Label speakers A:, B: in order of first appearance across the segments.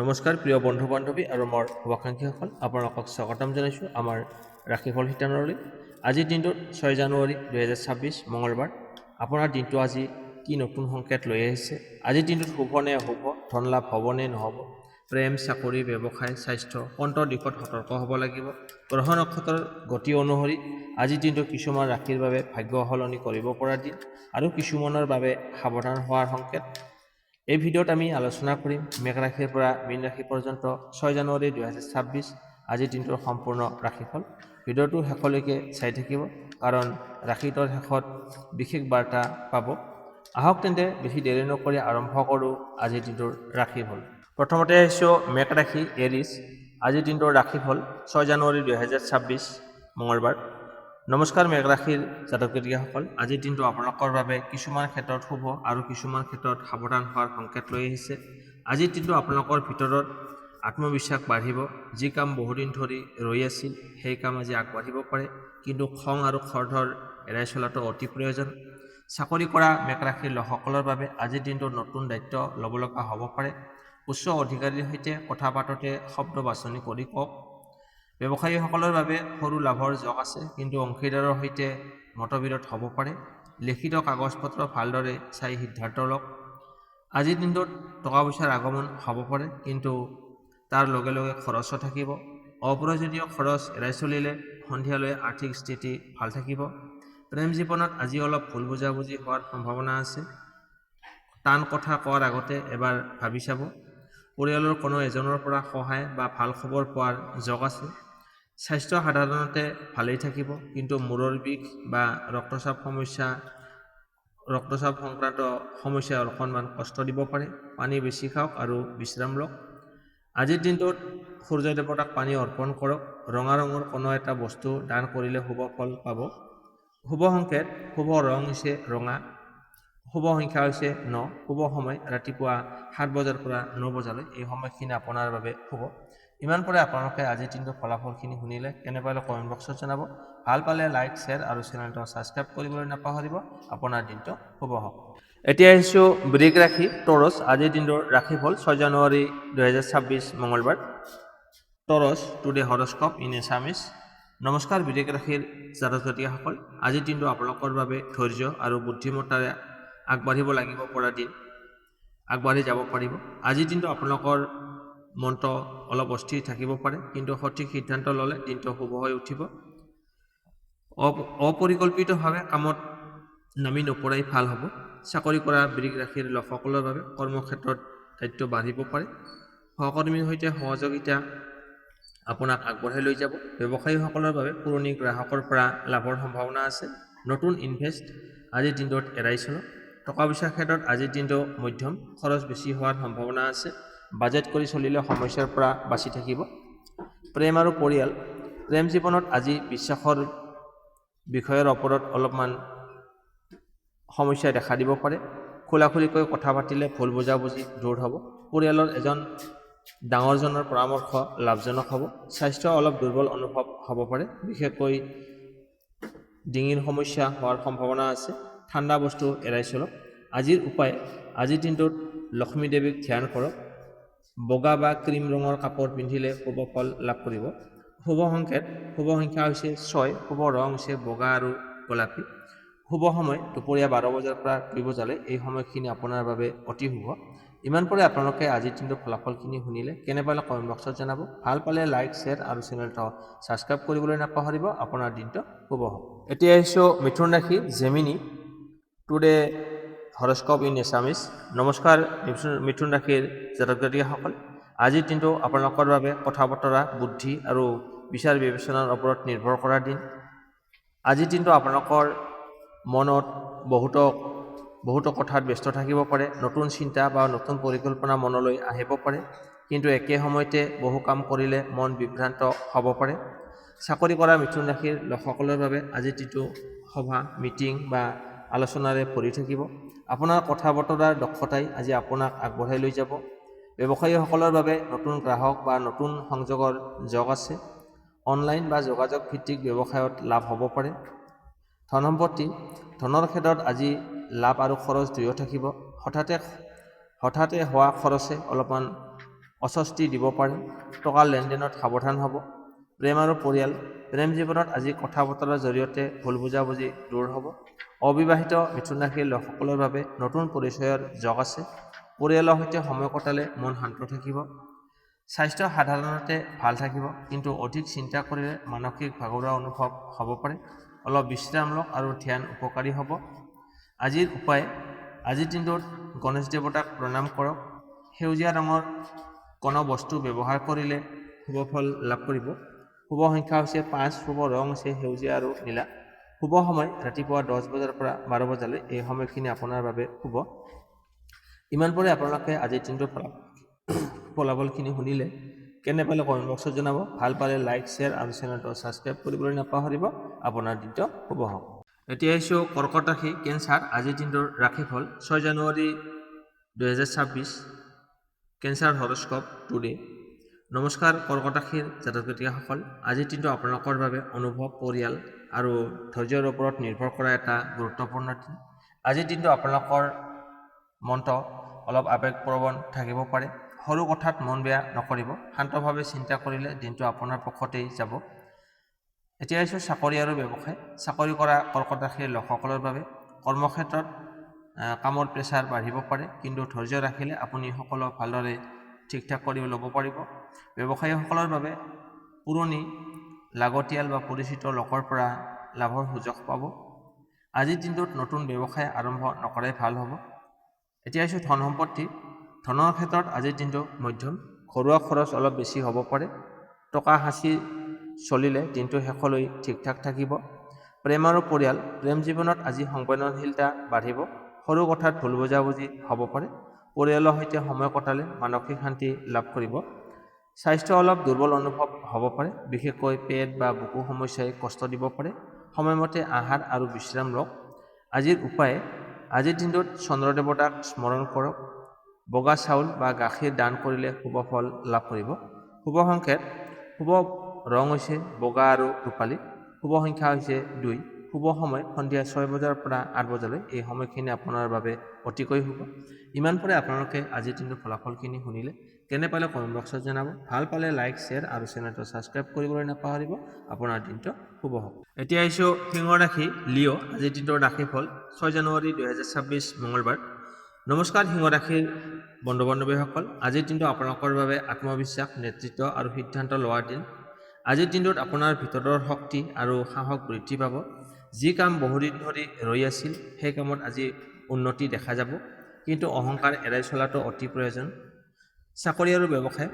A: নমস্কাৰ প্ৰিয় বন্ধু বান্ধৱী আৰু মোৰ শুভাকাংক্ষীসকল, আপোনালোকক স্বাগতম জনাইছোঁ আমাৰ ৰাশিফল শিতানলৈ। আজিৰ দিনটোত 6 জানুৱাৰী 2026 মঙলবাৰ। আপোনাৰ দিনটো আজি কি নতুন সংকেত লৈ আহিছে? আজিৰ দিনটোত শুভ নে অশুভ, ধন লাভ হ'ব নে নহ'ব, প্ৰেম, চাকৰি, ব্যৱসায়, স্বাস্থ্য কোনটো দিশত সতৰ্ক হ'ব লাগিব? গ্ৰহ নক্ষত্ৰৰ গতি অনুসৰি আজিৰ দিনটো কিছুমান ৰাশিৰ বাবে ভাগ্য সলনি কৰিব পৰা দিন আৰু কিছুমানৰ বাবে সাৱধান হোৱাৰ সংকেত। এই ভিডিঅ'ত আমি আলোচনা কৰিম মেঘ ৰাশিৰ পৰা মীন ৰাশি পৰ্যন্ত 6 জানুৱাৰী 2026 আজিৰ দিনটোৰ সম্পূৰ্ণ ৰাশিফল। ভিডিঅ'টো শেষলৈকে চাই থাকিব, কাৰণ ৰাশিটোৰ শেষত বিশেষ বাৰ্তা পাব। আহক তেন্তে বেছি দেৰি নকৰি আৰম্ভ কৰোঁ আজিৰ দিনটোৰ ৰাশিফল। প্ৰথমতে আহিছোঁ মেঘ ৰাশি এৰিছ। আজিৰ দিনটোৰ ৰাশিফল 6 জানুৱাৰী 2026 মঙলবাৰ। নমস্কাৰ মেঘ ৰাশিৰ জাতক জাতিকাসকল, আজিৰ দিনটো আপোনালোকৰ বাবে কিছুমান ক্ষেত্ৰত শুভ আৰু কিছুমান ক্ষেত্ৰত সাৱধান হোৱাৰ সংকেত লৈ আহিছে। আজিৰ দিনটো আপোনালোকৰ ভিতৰত আত্মবিশ্বাস বাঢ়িব। যি কাম বহুদিন ধৰি ৰৈ আছিল সেই কাম আজি আগবাঢ়িব পাৰে, কিন্তু খং আৰু খৰধৰ এৰাই চলাটো অতি প্ৰয়োজন। চাকৰি কৰা মেঘ ৰাশিৰ লোকসকলৰ বাবে আজিৰ দিনটোত নতুন দায়িত্ব ল'ব লগা হ'ব পাৰে। উচ্চ অধিকাৰীৰ সৈতে কথা পাতোঁতে শব্দ বাছনি কৰি কওক। ব্যৱসায়ীসকলৰ বাবে সৰু লাভৰ যোগ আছে, কিন্তু অংশীদাৰৰ সৈতে মতবিৰোধ হ'ব পাৰে। লিখিত কাগজ পত্ৰ ভালদৰে চাই সিদ্ধান্ত লওক। আজিৰ দিনটোত টকা পইচাৰ আগমন হ'ব পাৰে, কিন্তু তাৰ লগে লগে খৰচো থাকিব। অপ্ৰয়োজনীয় খৰচ এৰাই চলিলে সন্ধিয়ালৈ আৰ্থিক স্থিতি ভাল থাকিব। প্ৰেম জীৱনত আজি অলপ ভুল বুজাবুজি হোৱাৰ সম্ভাৱনা আছে। টান কথা কোৱাৰ আগতে এবাৰ ভাবি চাব। পৰিয়ালৰ কোনো এজনৰ পৰা সহায় বা ভাল খবৰ পোৱাৰ যোগ আছে। স্বাস্থ্য সাধাৰণতে ভালেই থাকিব, কিন্তু মূৰৰ বিষ বা ৰক্তচাপ সংক্ৰান্ত সমস্যাই অকণমান কষ্ট দিব পাৰে। পানী বেছি খাওক আৰু বিশ্ৰাম লওক। আজিৰ দিনটোত সূৰ্য দেৱতাক পানী অৰ্পণ কৰক। ৰঙা ৰঙৰ কোনো এটা বস্তু দান কৰিলে শুভ ফল পাব। শুভ সংকেত, শুভ ৰং হৈছে ৰঙা, শুভ সংখ্যা হৈছে 9, শুভ সময় ৰাতিপুৱা 7 বজাৰ পৰা 9 বজালৈ। এই সময়খিনি আপোনাৰ বাবে শুভ। ইমান পৰে আপোনালোকে আজিৰ দিনটোৰ ফলাফলখিনি শুনিলে কেনে পালে কমেণ্ট বক্সত জনাব। ভাল পালে লাইক, শ্বেয়াৰ আৰু চেনেলটো ছাবস্ক্ৰাইব কৰিবলৈ নাপাহৰিব। আপোনাৰ দিনটো শুভ হওক। এতিয়া আহিছোঁ বৃষ ৰাশি টৰছ। আজিৰ দিনটোৰ ৰাশিফল 6 জানুৱাৰী 2026 মঙলবাৰ। টৰছ টুডে হৰস্কোপ ইন এছামিছ। নমস্কাৰ বৃষ ৰাশিৰ জাতক জাতিকাসকল, আজিৰ দিনটো আপোনালোকৰ বাবে ধৈৰ্য আৰু বুদ্ধিমত্তাৰে আগবাঢ়িব লাগিব পৰা দিন, আগবাঢ়ি যাব পাৰিব। আজিৰ দিনটো আপোনালোকৰ মনটো অলপ অস্থিৰ থাকিব পাৰে, কিন্তু সঠিক সিদ্ধান্ত ল'লে দিনটো শুভ হৈ উঠিব। অপৰিকল্পিতভাৱে কামত নামি নপৰাই ভাল হ'ব। চাকৰি কৰা বৃষ ৰাশিৰ লোকসকলৰ বাবে কৰ্মক্ষেত্ৰত দায়িত্ব বাঢ়িব পাৰে। সহকৰ্মীৰ সৈতে সহযোগিতা আপোনাক আগবঢ়াই লৈ যাব। ব্যৱসায়ীসকলৰ বাবে পুৰণি গ্ৰাহকৰ পৰা লাভৰ সম্ভাৱনা আছে। নতুন ইনভেষ্ট আজিৰ দিনটোত এৰাই চলক। টকা পইচাৰ ক্ষেত্ৰত আজিৰ দিনটো মধ্যম, খৰচ বেছি হোৱাৰ সম্ভাৱনা আছে। বাজেট কৰি চলিলে সমস্যাৰ পৰা বাচি থাকিব। প্ৰেম আৰু পৰিয়াল, প্ৰেম জীৱনত আজি বিশ্বাসৰ বিষয়ৰ ওপৰত অলপমান সমস্যাই দেখা দিব পাৰে। খোলাখুলিকৈ কথা পাতিলে ভুল বুজাবুজি দূৰ হ'ব। পৰিয়ালৰ এজন ডাঙৰজনৰ পৰামৰ্শ লাভজনক হ'ব। স্বাস্থ্য অলপ দুৰ্বল অনুভৱ হ'ব পাৰে, বিশেষকৈ ডিঙিৰ সমস্যা হোৱাৰ সম্ভাৱনা আছে। ঠাণ্ডা বস্তু এৰাই চলক। আজিৰ উপায়, আজিৰ দিনটোত লক্ষ্মী দেৱীক ধ্যান কৰক। বগা বা ক্ৰীম ৰঙৰ কাপোৰ পিন্ধিলে শুভ ফল লাভ কৰিব। শুভ সংকেত, শুভ সংখ্যা হৈছে 6, শুভ ৰং হৈছে বগা আৰু গোলাপী। শুভ সময় দুপৰীয়া 12 বজাৰ পৰা 2 বজালৈ। এই সময়খিনি আপোনাৰ বাবে অতি শুভ। ইমান পৰে আপোনালোকে আজিৰ দিনটোৰ ফলাফলখিনি শুনিলে কেনে পালে কমেণ্ট বক্সত জনাব। ভাল পালে লাইক, শ্বেয়াৰ আৰু চেনেলটো ছাবস্ক্ৰাইব কৰিবলৈ নাপাহৰিব। আপোনাৰ দিনটো শুভ হওক। এতিয়া আহিছোঁ মিথুন ৰাশি জেমিনি টুডে হৰস্কোপ ইন এছামিছ। নমস্কাৰ মিথুন ৰাশিৰ জাতক জাতিকাসকল, আজিৰ দিনটো আপোনালোকৰ বাবে কথা বতৰা, বুদ্ধি আৰু বিচাৰ বিবেচনাৰ ওপৰত নিৰ্ভৰ কৰা দিন। আজিৰ দিনটো আপোনালোকৰ মনত বহুতো কথাত ব্যস্ত থাকিব পাৰে। নতুন চিন্তা বা নতুন পৰিকল্পনা মনলৈ আহিব পাৰে, কিন্তু একে সময়তে বহু কাম কৰিলে মন বিভ্ৰান্ত হ'ব পাৰে। চাকৰি কৰা মিথুন ৰাশিৰ লোকসকলৰ বাবে আজিৰ দিনটো সভা, মিটিং বা আলোচনাৰে ভৰি থাকিব। আপোনাৰ কথা বতৰাৰ দক্ষতাই আজি আপোনাক আগবঢ়াই লৈ যাব। ব্যৱসায়ীসকলৰ বাবে নতুন গ্ৰাহক বা নতুন সংযোগৰ যোগ আছে। অনলাইন বা যোগাযোগ ভিত্তিক ব্যৱসায়ত লাভ হ'ব পাৰে। ধন সম্পত্তি, ধনৰ ক্ষেত্ৰত আজি লাভ আৰু খৰচ দুয়ো থাকিব। হঠাতে হোৱা খৰচে অলপমান অস্বস্তি দিব পাৰে। টকাৰ লেনদেনত সাৱধান হ'ব। প্ৰেম আৰু পৰিয়াল, প্ৰেম জীৱনত আজি কথা বতৰাৰ জৰিয়তে ভুল বুজাবুজি দূৰ হ'ব। অবিবাহিত মিথুন ৰাশিৰ লোকসকলৰ বাবে নতুন পৰিচয়ৰ যোগ আছে। পৰিয়ালৰ সৈতে সময় কটালে মন শান্ত থাকিব। স্বাস্থ্য সাধাৰণতে ভাল থাকিব, কিন্তু অধিক চিন্তা কৰিলে মানসিক ভাগৰুৱা অনুভৱ হ'ব পাৰে। অলপ বিশ্ৰাম লওক আৰু ধ্যান উপকাৰী হ'ব। আজিৰ উপায়, আজিৰ দিনটোত গণেশ দেৱতাক প্ৰণাম কৰক। সেউজীয়া ৰঙৰ কোনো বস্তু ব্যৱহাৰ কৰিলে শুভ ফল লাভ কৰিব। শুভ সংখ্যা হৈছে 5, শুভ ৰং হৈছে সেউজীয়া আৰু নীলা। শুভ সময় ৰাতিপুৱা 10 বজাৰ পৰা 12 বজালৈ, এই সময়খিনি আপোনাৰ বাবে শুভ। ইমানপুৰে আপোনালোকে আজিৰ দিনটোৰ ফলাফলখিনি শুনিলে। কেনে পালে কমেণ্ট বক্সত জনাব। ভাল পালে লাইক, শ্বেয়াৰ আৰু চেনেলটো ছাবস্ক্ৰাইব কৰিবলৈ নাপাহৰিব। আপোনাৰ দিনটো শুভ হওক। এতিয়া আহিছোঁ কৰ্কট ৰাশি, কেঞ্চাৰ। আজিৰ দিনটোৰ ৰাশিফল 6 জানুৱাৰী 2026, কেঞ্চাৰ হৰস্কোপ টুডে। নমস্কাৰ কৰ্কট ৰাশিৰ জাতক জাতিকাসকল, আজিৰ দিনটো আপোনালোকৰ বাবে অনুভৱ, পৰিয়াল আৰু ধৈৰ্যৰ ওপৰত নিৰ্ভৰ কৰা এটা গুৰুত্বপূৰ্ণ দিন। আজিৰ দিনটো আপোনালোকৰ মনটো অলপ আৱেগপ্ৰৱণ থাকিব পাৰে। সৰু কথাত মন বেয়া নকৰিব। শান্তভাৱে চিন্তা কৰিলে দিনটো আপোনাৰ পক্ষতেই যাব। এতিয়া আহিছোঁ চাকৰি আৰু ব্যৱসায়। চাকৰি কৰা কৰ্কট ৰাশিৰ লোকসকলৰ বাবে কৰ্মক্ষেত্ৰত কামৰ প্ৰেছাৰ বাঢ়িব পাৰে, কিন্তু ধৈৰ্য ৰাখিলে আপুনি সকলো ভালদৰে ঠিক ঠাক কৰি ল'ব পাৰিব। ব্যৱসায়ীসকলৰ বাবে পুৰণি লাগতিয়াল বা পৰিচিত লোকৰ পৰা লাভৰ সুযোগ পাব। আজিৰ দিনটোত নতুন ব্যৱসায় আৰম্ভ নকৰাই ভাল হ'ব। এতিয়া আহিছোঁ ধন সম্পত্তি। ধনৰ ক্ষেত্ৰত আজিৰ দিনটো মধ্যম। ঘৰুৱা খৰচ অলপ বেছি হ'ব পাৰে। টকা সাঁচি চলিলে দিনটো শেষলৈ ঠিক ঠাক থাকিব। প্ৰেম আৰু পৰিয়াল, প্ৰেম জীৱনত আজি সংবেদনশীলতা বাঢ়িব। সৰু কথাত ভুল বুজাবুজি হ'ব পাৰে। পৰিয়ালৰ সৈতে সময় কটালে মানসিক শান্তি লাভ কৰিব। স্বাস্থ্য অলপ দুৰ্বল অনুভৱ হ'ব পাৰে, বিশেষকৈ পেট বা বুকু সমস্যাই কষ্ট দিব পাৰে। সময়মতে আহাৰ আৰু বিশ্ৰাম লওক। আজিৰ উপায়, আজিৰ দিনটোত চন্দ্ৰ দেৱতাক স্মৰণ কৰক। বগা চাউল বা গাখীৰ দান কৰিলে শুভ ফল লাভ কৰিব। শুভ সংকেত, শুভ ৰং হৈছে বগা আৰু ৰূপালী। শুভ সংখ্যা হৈছে 2। শুভ সময় সন্ধিয়া 6 বজাৰ পৰা 8 বজালৈ, এই সময়খিনি আপোনাৰ বাবে অতিকৈ শুভ। ইমানপুৰে আপোনালোকে আজিৰ দিনটোৰ ফলাফলখিনি শুনিলে। কেনে পালে কমেণ্ট বক্সত জনাব। ভাল পালে লাইক, শ্বেয়াৰ আৰু চেনেলটো ছাবস্ক্ৰাইব কৰিবলৈ নাপাহৰিব। আপোনাৰ দিনটো শুভ হওক। এতিয়া আহিছোঁ সিংহ ৰাশি, লিঅ'। আজিৰ দিনটোৰ ৰাশিফল 6 জানুৱাৰী 2026, মঙলবাৰ। নমস্কাৰ সিংহ ৰাশিৰ বন্ধু বান্ধৱীসকল, আজিৰ দিনটো আপোনালোকৰ বাবে আত্মবিশ্বাস, নেতৃত্ব আৰু সিদ্ধান্ত লোৱাৰ দিন। আজিৰ দিনটোত আপোনাৰ ভিতৰৰ শক্তি আৰু সাহস বৃদ্ধি পাব। যি কাম বহুদিন ধৰি ৰৈ আছিল, সেই কামত আজি উন্নতি দেখা যাব, কিন্তু অহংকাৰ এৰাই চলাটো অতি প্ৰয়োজন। চাকৰি আৰু ব্যৱসায়।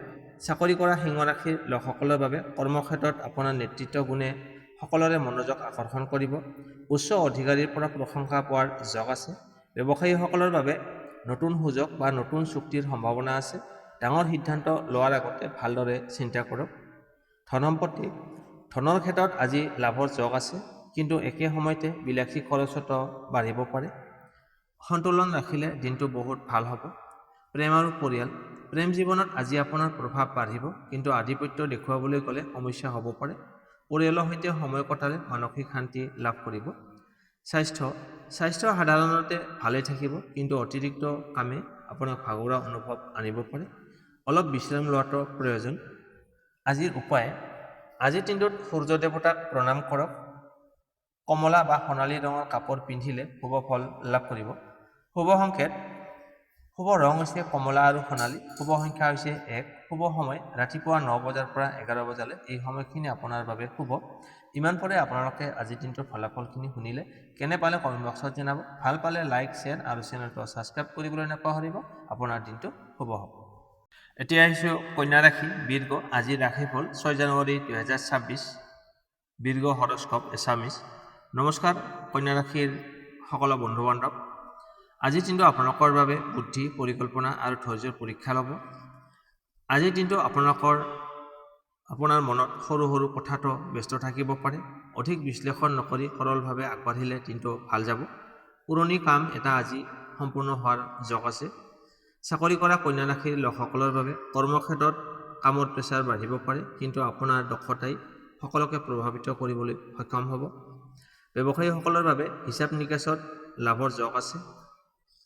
A: চাকৰি কৰা সিংহ ৰাশিৰ লোকসকলৰ বাবে কৰ্মক্ষেত্ৰত আপোনাৰ নেতৃত্ব গুণে সকলোৰে মনোযোগ আকৰ্ষণ কৰিব। উচ্চ অধিকাৰীৰ পৰা প্ৰশংসা পোৱাৰ যোগ আছে। ব্যৱসায়ীসকলৰ বাবে নতুন সুযোগ বা নতুন চুক্তিৰ সম্ভাৱনা আছে। ডাঙৰ সিদ্ধান্ত লোৱাৰ আগতে ভালদৰে চিন্তা কৰক। ধন সম্পত্তি। ধনৰ ক্ষেত্ৰত আজি লাভৰ যোগ আছে, কিন্তু একে সময়তে বিলাসী খৰচতো বাঢ়িব পাৰে। সন্তুলন ৰাখিলে দিনটো বহুত ভাল হ'ব। প্ৰেম আৰু পৰিয়াল। প্ৰেম জীৱনত আজি আপোনাৰ প্ৰভাৱ বাঢ়িব, কিন্তু আধিপত্য দেখুৱাবলৈ গ'লে সমস্যা হ'ব পাৰে। পৰিয়ালৰ সৈতে সময় কটালে মানসিক শান্তি লাভ কৰিব। স্বাস্থ্য সাধাৰণতে ভালেই থাকিব, কিন্তু অতিৰিক্ত কামে আপোনাক ভাগৰুৱা অনুভৱ আনিব পাৰে। অলপ বিশ্ৰাম লোৱাটো প্ৰয়োজন। আজিৰ উপায়, আজিৰ দিনটোত সূৰ্য দেৱতাক প্ৰণাম কৰক। কমলা বা সোণালী ৰঙৰ কাপোৰ পিন্ধিলে শুভ ফল লাভ কৰিব। শুভ সংকেত, শুভ ৰং হৈছে কমলা আৰু সোণালী। শুভ সংখ্যা হৈছে 1। শুভ সময় ৰাতিপুৱা 9 বজাৰ পৰা 11 বজালৈ, এই সময়খিনি আপোনাৰ বাবে শুভ। ইমানপুৰে আপোনালোকে আজিৰ দিনটোৰ ফলাফলখিনি শুনিলে। কেনে পালে কমেণ্ট বক্সত জনাব। ভাল পালে লাইক, শ্বেয়াৰ আৰু চেনেলটো ছাবস্ক্ৰাইব কৰিবলৈ নাপাহৰিব। আপোনাৰ দিনটো শুভ হ'ব। এতিয়া আহিছোঁ কন্যা ৰাশি, বীৰ্ঘ। আজিৰ ৰাশিফল 6 জানুৱাৰী 2026, বীৰ্ঘ হৰস্কোপ এছামিছ। নমস্কাৰ কন্যা ৰাশিৰ সকলো বন্ধু বান্ধৱ, আজিৰ দিনটো আপোনালোকৰ বাবে বুদ্ধি, পৰিকল্পনা আৰু ধৈৰ্যৰ পৰীক্ষা ল'ব। আজিৰ দিনটো আপোনাৰ মনত সৰু সৰু কথাটো ব্যস্ত থাকিব পাৰে। অধিক বিশ্লেষণ নকৰি সৰলভাৱে আগবাঢ়িলে দিনটো ভাল যাব। পুৰণি কাম এটা আজি সম্পূৰ্ণ হোৱাৰ যোগ আছে। চাকৰি কৰা কন্যা ৰাশিৰ লোকসকলৰ বাবে কৰ্মক্ষেত্ৰত কামৰ প্ৰেছাৰ বাঢ়িব পাৰে, কিন্তু আপোনাৰ দক্ষতাই সকলোকে প্ৰভাৱিত কৰিবলৈ সক্ষম হ'ব। ব্যৱসায়ীসকলৰ বাবে হিচাপ নিকাচত লাভৰ যোগ আছে,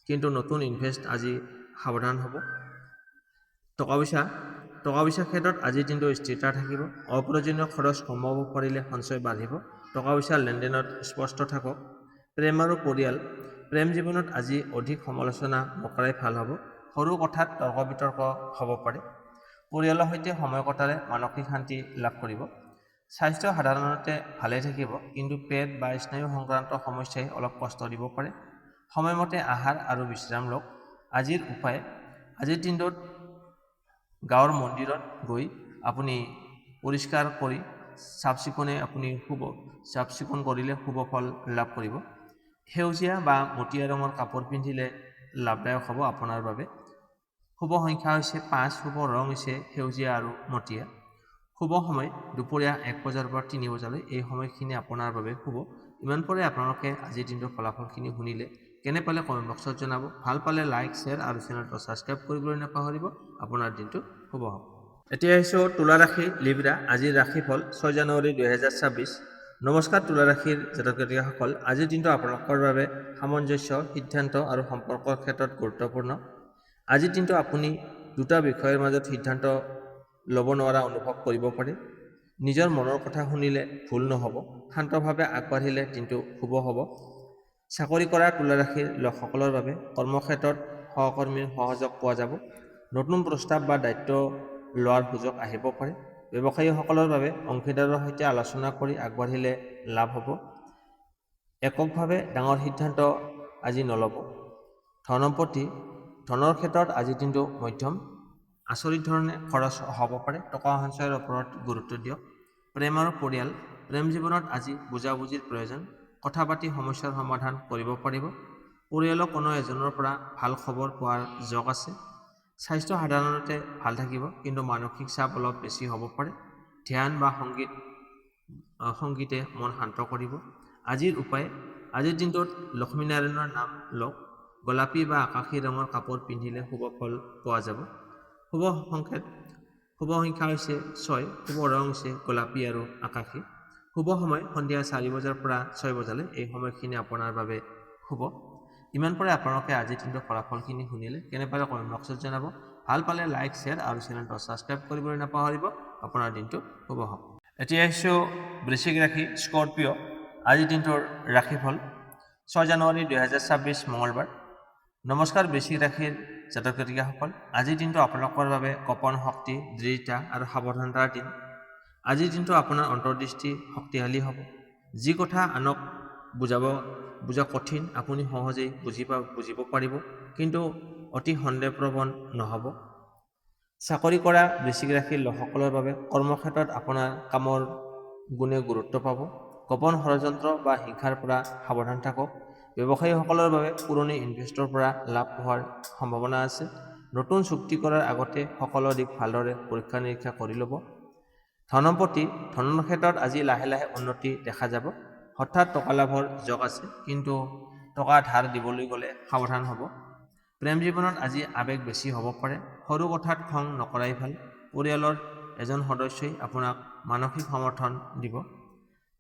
A: কিন্তু নতুন ইনভেষ্ট আজি সাৱধান হ'ব। টকা পইচা ক্ষেত্ৰত আজিৰ দিনটো স্থিৰতা থাকিব। অপ্ৰয়োজনীয় খৰচ কমাব পাৰিলে সঞ্চয় বাঢ়িব। টকা পইচাৰ লেনদেনত স্পষ্ট থাকক। প্ৰেম আৰু পৰিয়াল, প্ৰেম জীৱনত আজি অধিক সমালোচনা নকৰাই ভাল হ'ব। সৰু কথাত তৰ্ক বিতৰ্ক হ'ব পাৰে। পৰিয়ালৰ সৈতে সময় কটালে মানসিক শান্তি লাভ কৰিব। স্বাস্থ্য সাধাৰণতে ভালে থাকিব, কিন্তু পেট বা স্নায়ু সংক্ৰান্ত সমস্যাই অলপ কষ্ট দিব পাৰে। সময়মতে আহাৰ আৰু বিশ্ৰাম লওক। আজিৰ দিনটোত গাঁৱৰ মন্দিৰত গৈ আপুনি পৰিষ্কাৰ কৰি চাফ চিকুণ কৰিলে শুভ ফল লাভ কৰিব। সেউজীয়া বা মটীয়া ৰঙৰ কাপোৰ পিন্ধিলে লাভদায়ক হ'ব আপোনাৰ বাবে। শুভ সংখ্যা হৈছে 5, শুভ ৰং হৈছে সেউজীয়া আৰু মটীয়া। শুভ সময় দুপৰীয়া 1 বজাৰ পৰা 3 বজালৈ, এই সময়খিনি আপোনাৰ বাবে শুভ। ইমান পৰে আপোনালোকে আজিৰ দিনটোৰ ফলাফলখিনি শুনিলে। কেনে পালে কমেণ্ট বক্সত জনাব। ভাল পালে লাইক, শ্বেয়াৰ আৰু চেনেলটো ছাবস্ক্ৰাইব কৰিবলৈ নাপাহৰিব। আপোনাৰ দিনটো শুভ হওক। এতিয়া আহিছোঁ তুলা ৰাশি লিব্ৰা। আজিৰ ৰাশিফল 6 জানুৱাৰী 2026। নমস্কাৰ তুলা ৰাশিৰ জাতক জাতিকাসকল, আজিৰ দিনটো আপোনালোকৰ বাবে সামঞ্জস্য, সিদ্ধান্ত আৰু সম্পৰ্কৰ ক্ষেত্ৰত গুৰুত্বপূৰ্ণ। আজিৰ দিনটো আপুনি দুটা বিষয়ৰ মাজত সিদ্ধান্ত ল'ব নোৱাৰা অনুভৱ কৰিব পাৰে। নিজৰ মনৰ কথা শুনিলে ভুল নহ'ব। শান্তভাৱে আগবাঢ়িলে দিনটো শুভ হ'ব। চাকৰি কৰা তুলা ৰাশিৰ লোকসকলৰ বাবে কৰ্মক্ষেত্ৰত সহকৰ্মীৰ সহযোগ পোৱা যাব। নতুন প্ৰস্তাৱ বা দায়িত্ব লোৱাৰ সুযোগ আহিব পাৰে। ব্যৱসায়ীসকলৰ বাবে অংশীদাৰৰ সৈতে আলোচনা কৰি আগবাঢ়িলে লাভ হ'ব। এককভাৱে ডাঙৰ সিদ্ধান্ত আজি নল'ব। ধনৰ ক্ষেত্ৰত আজিৰ দিনটো মধ্যম। আচৰিত ধৰণে খৰচ হ'ব পাৰে। টকা সঞ্চয়ৰ ওপৰত গুৰুত্ব দিয়ক। প্ৰেম আৰু পৰিয়াল, প্ৰেম জীৱনত আজি বুজাবুজিৰ প্ৰয়োজন। কথা পাতি সমস্যাৰ সমাধান কৰিব পাৰিব। পৰিয়ালৰ কোনো এজনৰ পৰা ভাল খবৰ পোৱাৰ যোগ আছে। স্বাস্থ্য সাধাৰণতে ভাল থাকিব, কিন্তু মানসিক চাপ অলপ বেছি হ'ব পাৰে। ধ্যান বা সংগীতে মন শান্ত কৰিব। আজিৰ দিনটোত লক্ষ্মীনাৰায়ণৰ নাম লওক। গোলাপী বা আকাশী ৰঙৰ কাপোৰ পিন্ধিলে শুভ ফল পোৱা যাব। শুভ সংখ্যা হৈছে 6, শুভ ৰং হৈছে গোলাপী আৰু আকাশী। শুভ সময় সন্ধিয়া 4 বজাৰ পৰা 6 বজালৈ, এই সময়খিনি আপোনাৰ বাবে শুভ। ইমান পৰে আপোনালোকে আজিৰ দিনটোৰ ফলাফলখিনি শুনিলে। কেনে পালে কমেণ্ট বক্সত জনাব। ভাল পালে লাইক, শ্বেয়াৰ আৰু চেনেলটো ছাবস্ক্ৰাইব কৰিবলৈ নাপাহৰিব। আপোনাৰ দিনটো শুভ হওক। এতিয়া আহিছোঁ বৃশ্চিক ৰাশি স্কৰপিঅ'। আজিৰ দিনটোৰ ৰাশিফল 6 জানুৱাৰী 2026 মঙলবাৰ। নমস্কাৰ বৃশ্চিক ৰাশিৰ জাতক জাতিকাসকল, আজিৰ দিনটো আপোনালোকৰ বাবে গোপন শক্তি, দৃঢ়তা আৰু সাৱধানতাৰ দিন। আজিৰ দিনটো আপোনাৰ অন্তৰ্দৃষ্টি শক্তিশালী হ'ব। যি কথা আনক বুজা কঠিন, আপুনি সহজেই বুজিব পাৰিব, কিন্তু অতি সন্দেহপ্ৰৱণ নহ'ব। চাকৰি কৰা বৃশ্চিক ৰাশিৰ লোকসকলৰ বাবে কৰ্মক্ষেত্ৰত আপোনাৰ কামৰ গুণে গুৰুত্ব পাব। গোপন ষড়যন্ত্ৰ বা হিংসাৰ পৰা সাৱধান থাকক। ব্যৱসায়ীসকলৰ বাবে পুৰণি ইনভেষ্টৰৰ পৰা লাভ হোৱাৰ সম্ভাৱনা আছে। নতুন চুক্তি কৰাৰ আগতে সকলো দিশ ভালদৰে পৰীক্ষা নিৰীক্ষা কৰি ল'ব। ধনৰ ক্ষেত্ৰত আজি লাহে লাহে উন্নতি দেখা যাব। হঠাৎ টকা লাভৰ যোগ আছে, কিন্তু টকা ধাৰ দিবলৈ গ'লে সাৱধান হ'ব। প্ৰেম জীৱনত আজি আৱেগ বেছি হ'ব পাৰে। সৰু কথাত খং নকৰাই ভাল। পৰিয়ালৰ এজন সদস্যই আপোনাক মানসিক সমৰ্থন দিব।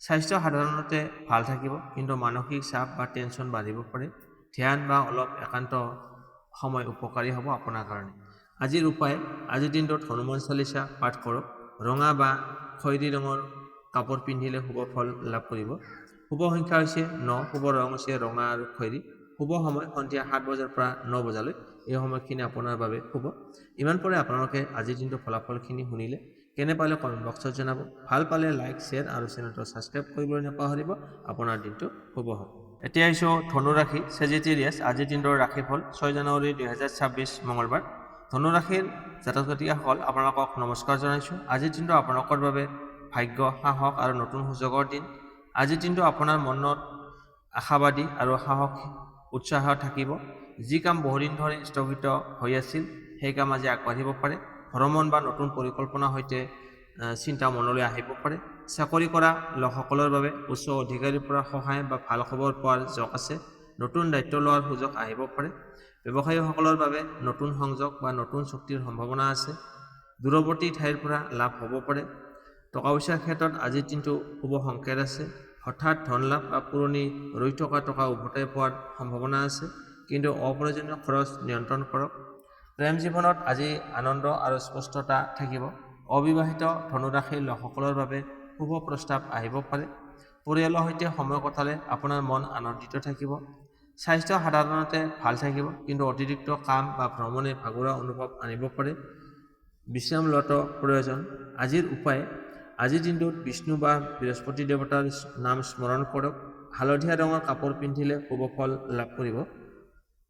A: স্বাস্থ্য সাধাৰণতে ভাল থাকিব, কিন্তু মানসিক চাপ বা টেনচন বাঢ়িব পাৰে। ধ্যান বা অলপ একান্ত সময় উপকাৰী হ'ব আপোনাৰ কাৰণে। আজিৰ দিনটোত হনুমান চালিচা পাঠ কৰক। ৰঙা বা খয়েৰী ৰঙৰ কাপোৰ পিন্ধিলে শুভ ফল লাভ কৰিব। শুভ সংখ্যা হৈছে 9, শুভ ৰং হৈছে ৰঙা আৰু খয়েৰী। শুভ সময় সন্ধিয়া 7 বজাৰ পৰা 9 বজালৈ, এই সময়খিনি আপোনাৰ বাবে শুভ। ইমান পৰে আপোনালোকে আজিৰ দিনটোৰ ফলাফলখিনি শুনিলে। কেনে পালে কমেণ্ট বক্সত জনাব। ভাল পালে লাইক, শ্বেয়াৰ আৰু চেনেলটো ছাবস্ক্ৰাইব কৰিবলৈ নাপাহৰিব। আপোনাৰ দিনটো শুভ হওক। এতিয়া আহিছোঁ ধনু ৰাশি ছেজিটেৰিয়াছ। আজিৰ দিনটোৰ ৰাশিফল 6 জানুৱাৰী 2026 মঙলবাৰ। ধনু ৰাশিৰ জাতক জাতিকাসকল, আপোনালোকক নমস্কাৰ জনাইছোঁ। আজিৰ দিনটো আপোনালোকৰ বাবে ভাগ্য, সাহস আৰু নতুন সুযোগৰ দিন। আজিৰ দিনটো আপোনাৰ মনত আশাবাদী আৰু উৎসাহ থাকিব। যি কাম বহুদিন ধৰি স্থগিত হৈ আছিল, সেই কাম আজি আগবাঢ়িব পাৰে। ভ্ৰমণ বা নতুন পৰিকল্পনাৰ সৈতে চিন্তা মনলৈ আহিব পাৰে। চাকৰি কৰা লোকসকলৰ বাবে উচ্চ অধিকাৰীৰ পৰা সহায় বা ভাল খবৰ পোৱাৰ যোগ আছে। নতুন দায়িত্ব লোৱাৰ সুযোগ আহিব পাৰে। ব্যৱসায়ীসকলৰ বাবে নতুন সংযোগ বা নতুন চুক্তিৰ সম্ভাৱনা আছে। দূৰৱৰ্তী ঠাইৰ পৰা লাভ হ'ব পাৰে। টকা পইচাৰ ক্ষেত্ৰত আজিৰ দিনটো শুভ সংকেত আছে। হঠাৎ ধন লাভ বা পুৰণি ৰৈ থকা টকা উভতাই পোৱাৰ সম্ভাৱনা আছে, কিন্তু অপ্ৰয়োজনীয় খৰচ নিয়ন্ত্ৰণ কৰক। প্ৰেম জীৱনত আজি আনন্দ আৰু স্পষ্টতা থাকিব। অবিবাহিত ধনুৰাশিৰ লোকসকলৰ বাবে শুভ প্ৰস্তাৱ আহিব পাৰে। পৰিয়ালৰ সৈতে সময় কটালে আপোনাৰ মন আনন্দিত থাকিব। স্বাস্থ্য সাধাৰণতে ভাল থাকিব, কিন্তু অতিৰিক্ত কাম বা ভ্ৰমণে ভাগৰুৱা অনুভৱ আনিব পাৰে। বিশ্ৰাম লোৱাটো প্ৰয়োজন। আজিৰ উপায়: আজিৰ দিনটোত বিষ্ণু বা বৃহস্পতি দেৱতাৰ নাম স্মৰণ কৰক। হালধীয়া ৰঙৰ কাপোৰ পিন্ধিলে শুভ ফল লাভ কৰিব।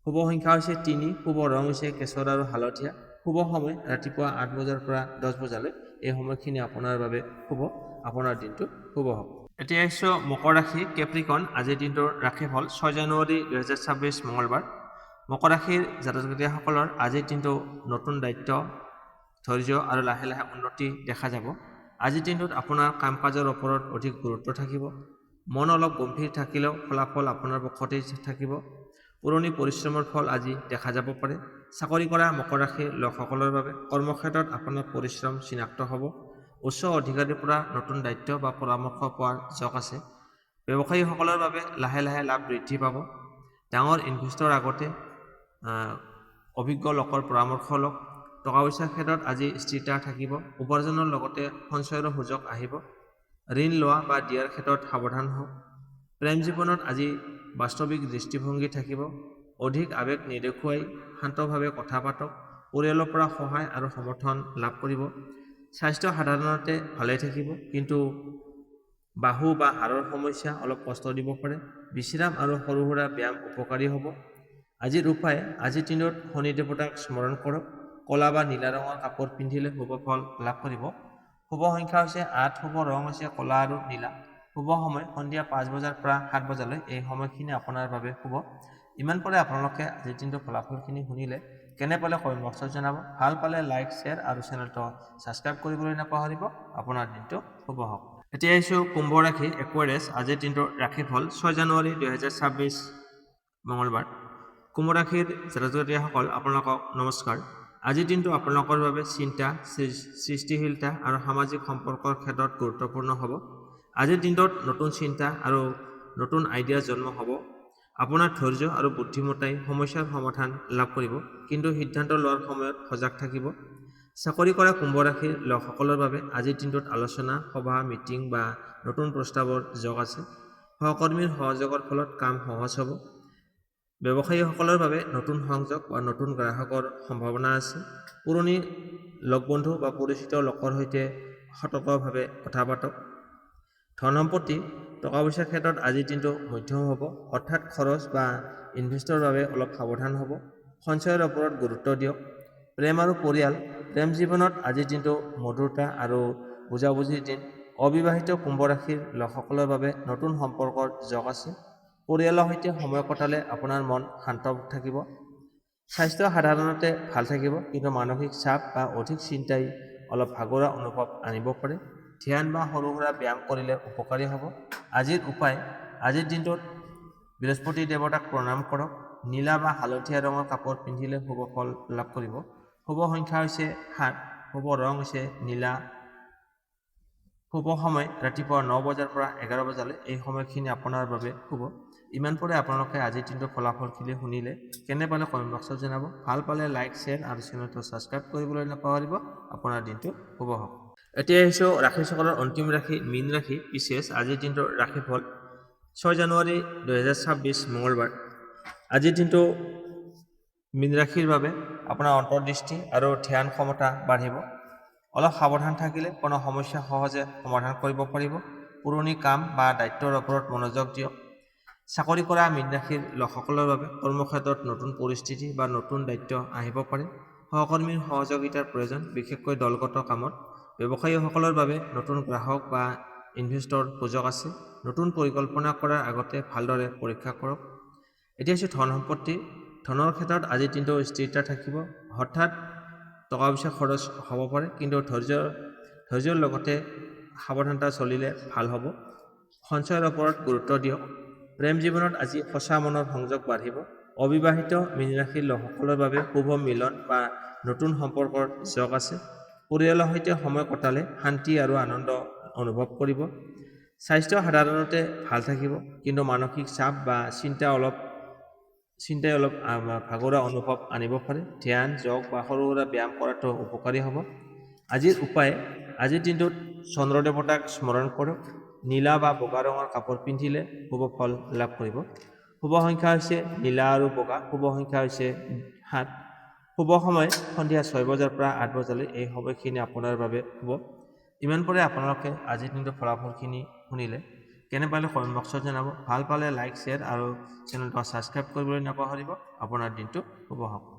A: শুভ সংখ্যা হৈছে 3, শুভ ৰং হৈছে কেশৰ আৰু হালধীয়া। শুভ সময় ৰাতিপুৱা 8 বজাৰ পৰা 10 বজালৈ। এই সময়খিনি আপোনাৰ বাবে শুভ, আপোনাৰ দিনটো শুভ হ'ব। এতিয়া আহিছোঁ মকৰ ৰাশি, কেপ্ৰিকন। আজিৰ দিনটোৰ ৰাশিফল 6 জানুৱাৰী 2026 মঙলবাৰ। মকৰ ৰাশিৰ জাতক জাতিকাসকলৰ আজিৰ দিনটো নতুন দায়িত্ব, ধৈৰ্য আৰু লাহে লাহে উন্নতি দেখা যাব। আজিৰ দিনটোত আপোনাৰ কাম কাজৰ ওপৰত অধিক গুৰুত্ব থাকিব। মন অলপ গম্ভীৰ থাকিলেও ফলাফল আপোনাৰ পক্ষতেই থাকিব। পুৰণি পৰিশ্ৰমৰ ফল আজি দেখা যাব পাৰে। চাকৰি কৰা মকৰ ৰাশিৰ লোকসকলৰ বাবে কৰ্মক্ষেত্ৰত আপোনাৰ পৰিশ্ৰম চিনাক্ত হ'ব। উচ্চ অধিকাৰীৰ পৰা নতুন দায়িত্ব বা পৰামৰ্শ পোৱাৰ যোগ আছে। ব্যৱসায়ীসকলৰ বাবে লাহে লাহে লাভ বৃদ্ধি পাব। ডাঙৰ ইনভেষ্টৰ আগতে অভিজ্ঞ লোকৰ পৰামৰ্শ লওক। টকা পইচাৰ ক্ষেত্ৰত আজি স্থিৰতা থাকিব। উপাৰ্জনৰ লগতে সঞ্চয়ৰ সুযোগ আহিব। ঋণ লোৱা বা দিয়াৰ ক্ষেত্ৰত সাৱধান হওক। প্ৰেম জীৱনত আজি বাস্তৱিক দৃষ্টিভংগী থাকিব। অধিক আৱেগ নেদেখুৱাই শান্তভাৱে কথা পাতক। পৰিয়ালৰ পৰা সহায় আৰু সমৰ্থন লাভ কৰিব। স্বাস্থ্য সাধাৰণতে ভালেই থাকিব, কিন্তু বাহু বা হাড়ৰ সমস্যা অলপ কষ্ট দিব পাৰে। বিশ্ৰাম আৰু সৰু সুৰা ব্যায়াম উপকাৰী হ'ব। আজিৰ উপায়: আজিৰ দিনত শনি দেৱতাক স্মৰণ কৰক। ক'লা বা নীলা ৰঙৰ কাপোৰ পিন্ধিলে শুভ ফল লাভ কৰিব। শুভ সংখ্যা হৈছে 8, শুভ ৰং হৈছে ক'লা আৰু নীলা। শুভ সময় সন্ধিয়া 5 বজাৰ পৰা 7 বজালৈ। এই সময়খিনি আপোনাৰ বাবে শুভ। ইমান পৰে আপোনালোকে আজিৰ দিনটোৰ ফলাফলখিনি শুনিলে। কেনে পালে কমেণ্ট বক্সত জনাব। ভাল পালে লাইক, শ্বেয়াৰ আৰু চেনেলটো ছাবস্ক্ৰাইব কৰিবলৈ নাপাহৰিব। আপোনাৰ দিনটো শুভ হওক। এতিয়া আহিছোঁ কুম্ভ ৰাশি, একুৱাৰিয়াছ। আজিৰ দিনটোৰ ৰাশিফল 6 জানুৱাৰী 2026 মঙলবাৰ। কুম্ভ ৰাশিৰ জাতক জাতিকাসকল, আপোনালোকক নমস্কাৰ। আজিৰ দিনটো আপোনালোকৰ বাবে চিন্তা, সৃষ্টিশীলতা আৰু সামাজিক সম্পৰ্কৰ ক্ষেত্ৰত গুৰুত্বপূৰ্ণ হ'ব। আজিৰ দিনটোত নতুন চিন্তা আৰু নতুন আইডিয়া জন্ম হ'ব। আপোনাৰ ধৈৰ্য আৰু বুদ্ধিমত্তাই সমস্যাৰ সমাধান লাভ কৰিব, কিন্তু সিদ্ধান্ত লোৱাৰ সময়ত সজাগ থাকিব। চাকৰি কৰা কুম্ভ ৰাশিৰ লোকসকলৰ বাবে আজিৰ দিনটোত আলোচনা, সভা, মিটিং বা নতুন প্ৰস্তাৱৰ যোগ আছে। সহকৰ্মীৰ সহযোগৰ ফলত কাম সহজ হ'ব। ব্যৱসায়ীসকলৰ বাবে নতুন সংযোগ বা নতুন গ্ৰাহকৰ সম্ভাৱনা আছে। পুৰণি লগ বন্ধু বা পৰিচিত লোকৰ সৈতে সতৰ্কভাৱে কথা পাতক। ধন সম্পত্তি, টকা পইচাৰ ক্ষেত্ৰত আজিৰ দিনটো মধ্যম হ'ব। হঠাৎ খৰচ বা ইনভেষ্টৰ বাবে অলপ সাৱধান হ'ব। সঞ্চয়ৰ ওপৰত গুৰুত্ব দিয়ক। প্ৰেম আৰু পৰিয়াল, প্ৰেম জীৱনত আজিৰ দিনটো মধুৰতা আৰু বুজাবুজিৰ দিন। অবিবাহিত কুম্ভ ৰাশিৰ লোকসকলৰ বাবে নতুন সম্পৰ্কৰ যোগ আছে। পৰিয়ালৰ সৈতে সময় কটালে আপোনাৰ মন শান্ত থাকিব। স্বাস্থ্য সাধাৰণতে ভাল থাকিব, কিন্তু মানসিক চাপ বা অধিক চিন্তাই অলপ ভাগৰুৱা অনুভৱ আনিব পাৰে। ধ্যান বা সৰু সুৰা ব্যায়াম কৰিলে উপকাৰী হ'ব। আজিৰ উপায়: আজিৰ দিনটোত বৃহস্পতি দেৱতাক প্ৰণাম কৰক। নীলা বা হালধীয়া ৰঙৰ কাপোৰ পিন্ধিলে শুভ ফল লাভ কৰিব। শুভ সংখ্যা হৈছে 7, শুভ ৰং হৈছে নীলা। শুভ সময় ৰাতিপুৱা 9 বজাৰ পৰা 11 বজালৈ। এই সময়খিনি আপোনাৰ বাবে শুভ। ইমান পৰে আপোনালোকে আজিৰ দিনটোৰ ফলাফলখিনি শুনিলে। কেনে পালে কমেণ্ট বক্সত জনাব। ভাল পালে লাইক, শ্বেয়াৰ আৰু চেনেলটো ছাবস্ক্ৰাইব কৰিবলৈ নাপাহৰিব। আপোনাৰ দিনটো শুভ হওক। এতিয়া আহিছোঁ ৰাশিচক্ৰৰ অন্তিম ৰাশি, মীন ৰাশি, পিছেছ। আজিৰ দিনটোৰ ৰাশিফল 6 জানুৱাৰী 2026 মঙলবাৰ। আজিৰ দিনটো মীন ৰাশিৰ বাবে আপোনাৰ অন্তৰ্দৃষ্টি আৰু ধ্যান ক্ষমতা বাঢ়িব। অলপ সাৱধান থাকিলে কোনো সমস্যা সহজে সমাধান কৰিব পাৰিব। পুৰণি কাম বা দায়িত্বৰ ওপৰত মনোযোগ দিয়ক। চাকৰি কৰা মীন ৰাশিৰ লোকসকলৰ বাবে কৰ্মক্ষেত্ৰত নতুন পৰিস্থিতি বা নতুন দায়িত্ব আহিব পাৰে। সহকৰ্মীৰ সহযোগিতাৰ প্ৰয়োজন, বিশেষকৈ দলগত কামত। ব্যৱসায়ীসকলৰ বাবে নতুন গ্ৰাহক বা ইনভেষ্টৰ সুযোগ আছে। নতুন পৰিকল্পনা কৰাৰ আগতে ভালদৰে পৰীক্ষা কৰক। এতিয়া হৈছে ধন সম্পত্তি। ধনৰ ক্ষেত্ৰত আজিৰ দিনটো স্থিৰতা থাকিব। হঠাৎ টকা পইচা খৰচ হ'ব পাৰে, কিন্তু ধৈৰ্যৰ লগতে সাৱধানতা চলিলে ভাল হ'ব। সঞ্চয়ৰ ওপৰত গুৰুত্ব দিয়ক। প্ৰেম জীৱনত আজি সঁচা মনৰ সংযোগ বাঢ়িব। অবিবাহিত মীন ৰাশিৰ লোকসকলৰ বাবে শুভ মিলন বা নতুন সম্পৰ্কৰ যোগ আছে। পৰিয়ালৰ সৈতে সময় কটালে শান্তি আৰু আনন্দ অনুভৱ কৰিব। স্বাস্থ্য সাধাৰণতে ভাল থাকিব, কিন্তু মানসিক চাপ বা চিন্তা অলপ চিন্তাই অলপ ভাগৰুৱা অনুভৱ আনিব পাৰে। ধ্যান, যোগ বা সৰু সুৰা ব্যায়াম কৰাটো উপকাৰী হ'ব। আজিৰ দিনটোত চন্দ্ৰ দেৱতাক স্মৰণ কৰক। নীলা বা বগা ৰঙৰ কাপোৰ পিন্ধিলে শুভ ফল লাভ কৰিব। শুভ সংখ্যা হৈছে নীলা আৰু বগা। শুভ সংখ্যা হৈছে 7। শুভ সময় সন্ধিয়া 6 বজাৰ পৰা 8 বজালৈ। এই সময়খিনি আপোনাৰ বাবে শুভ। ইমান পৰে আপোনালোকে আজিৰ দিনটোৰ ফলাফলখিনি শুনিলে। কেনে পালে কমেণ্ট বক্সত জনাব। ভাল পালে লাইক, শ্বেয়াৰ আৰু চেনেলটো ছাবস্ক্ৰাইব কৰিবলৈ নাপাহৰিব। আপোনাৰ দিনটো শুভ হওক।